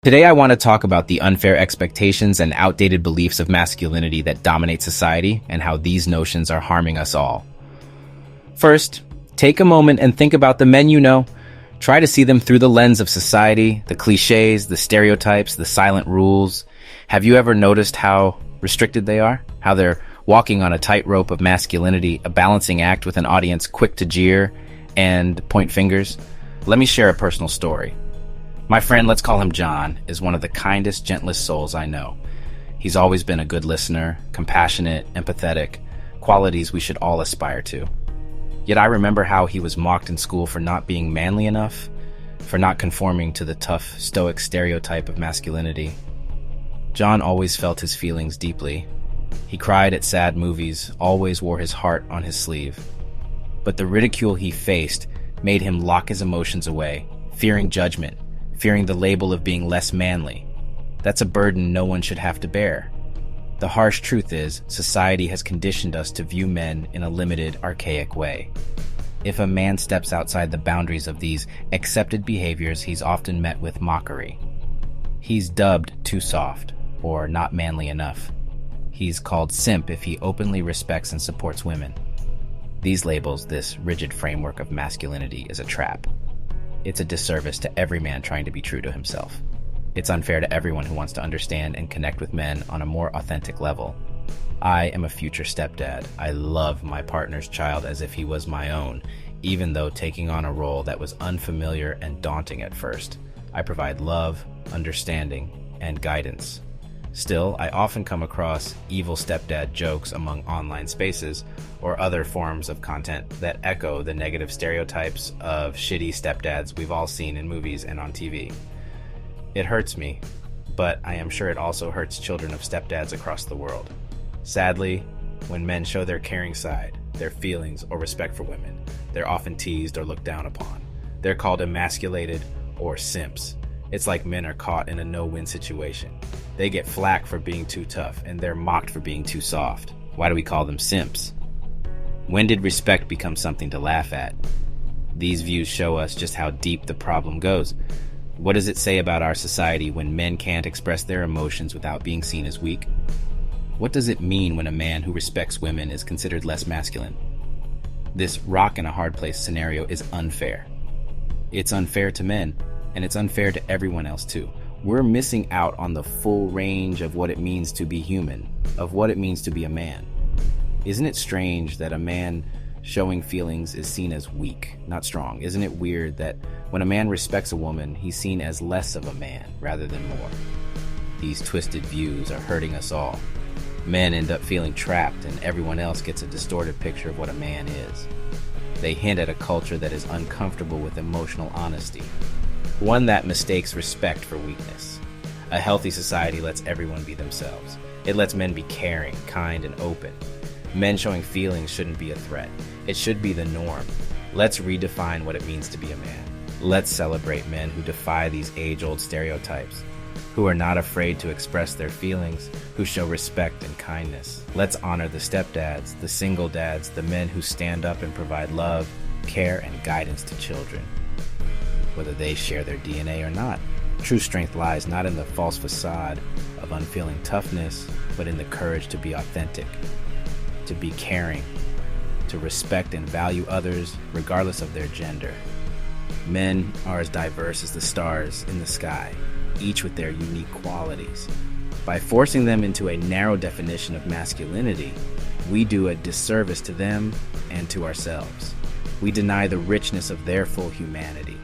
Today, I want to talk about the unfair expectations and outdated beliefs of masculinity that dominate society and how these notions are harming us all. First, take a moment and think about the men you know. Try to see them through the lens of society, the cliches, the stereotypes, the silent rules. Have you ever noticed how restricted they are? How they're walking on a tightrope of masculinity, a balancing act with an audience quick to jeer and point fingers? Let me share a personal story. My friend, let's call him John, is one of the kindest, gentlest souls I know. He's always been a good listener, compassionate, empathetic, qualities we should all aspire to. Yet I remember how he was mocked in school for not being manly enough, for not conforming to the tough, stoic stereotype of masculinity. John always felt his feelings deeply. He cried at sad movies, always wore his heart on his sleeve. But the ridicule he faced made him lock his emotions away, fearing judgment, fearing the label of being less manly. That's a burden no one should have to bear. The harsh truth is, society has conditioned us to view men in a limited, archaic way. If a man steps outside the boundaries of these accepted behaviors, he's often met with mockery. He's dubbed too soft, or not manly enough. He's called simp if he openly respects and supports women. These labels, this rigid framework of masculinity, is a trap. It's a disservice to every man trying to be true to himself. It's unfair to everyone who wants to understand and connect with men on a more authentic level. I am a future stepdad. I love my partner's child as if he was my own, even though taking on a role that was unfamiliar and daunting at first. I provide love, understanding, and guidance. Still, I often come across evil stepdad jokes among online spaces or other forms of content that echo the negative stereotypes of shitty stepdads we've all seen in movies and on TV. It hurts me, but I am sure it also hurts children of stepdads across the world. Sadly, when men show their caring side, their feelings or respect for women, they're often teased or looked down upon. They're called emasculated or simps. It's like men are caught in a no-win situation. They get flack for being too tough, and they're mocked for being too soft. Why do we call them simps? When did respect become something to laugh at? These views show us just how deep the problem goes. What does it say about our society when men can't express their emotions without being seen as weak? What does it mean when a man who respects women is considered less masculine? This rock in a hard place scenario is unfair. It's unfair to men, and it's unfair to everyone else too. We're missing out on the full range of what it means to be human, of what it means to be a man. Isn't it strange that a man showing feelings is seen as weak, not strong? Isn't it weird that when a man respects a woman, he's seen as less of a man rather than more? These twisted views are hurting us all. Men end up feeling trapped, and everyone else gets a distorted picture of what a man is. They hint at a culture that is uncomfortable with emotional honesty, one that mistakes respect for weakness. A healthy society lets everyone be themselves. It lets men be caring, kind, and open. Men showing feelings shouldn't be a threat. It should be the norm. Let's redefine what it means to be a man. Let's celebrate men who defy these age-old stereotypes, who are not afraid to express their feelings, who show respect and kindness. Let's honor the stepdads, the single dads, the men who stand up and provide love, care, and guidance to children. Whether they share their DNA or not. True strength lies not in the false facade of unfeeling toughness, but in the courage to be authentic, to be caring, to respect and value others regardless of their gender. Men are as diverse as the stars in the sky, each with their unique qualities. By forcing them into a narrow definition of masculinity, we do a disservice to them and to ourselves. We deny the richness of their full humanity.